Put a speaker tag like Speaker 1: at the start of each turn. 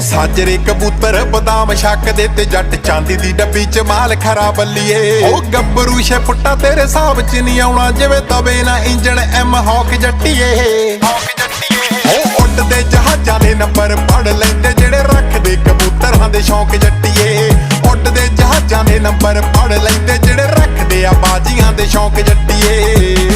Speaker 1: ਸਾਜਰੇ ਕਬੂਤਰ ਬਦਾਮ ਛੱਕਦੇ ਤੇ ਜੱਟ ਚਾਂਦੀ ਦੀ ਡੱਬੀ ਚ ਮਾਲ ਖਰਾ ਬੱਲੀਏ। ਉਹ ਗੱਭਰੂ ਛੇ ਫੁੱਟਾ ਤੇਰੇ ਹਿਸਾਬ ਚ ਨਹੀਂ ਆਉਣਾ ਜਿਵੇਂ ਤਵੇ ਨਾ ਇੰਜਣ ਐਮ ਹੌਕ ਜੱਟੀਏ। ਉਹ ਉੱਡਦੇ ਜਹਾਜ਼ਾਂ ਦੇ ਨੰਬਰ ਪੜ ਲੈਂਦੇ ਜਿਹੜੇ ਰੱਖਦੇ ਕਬੂਤਰਾਂ ਦੇ ਸ਼ੌਂਕ ਜੱਟੀਏ। ਉੱਡਦੇ ਜਹਾਜ਼ਾਂ ਦੇ ਨੰਬਰ ਪੜ ਲੈਂਦੇ ਜਿਹੜੇ ਰੱਖਦੇ ਆ ਬਾਜੀਆਂ ਦੇ ਸ਼ੌਂਕ ਜੱਟੀਏ।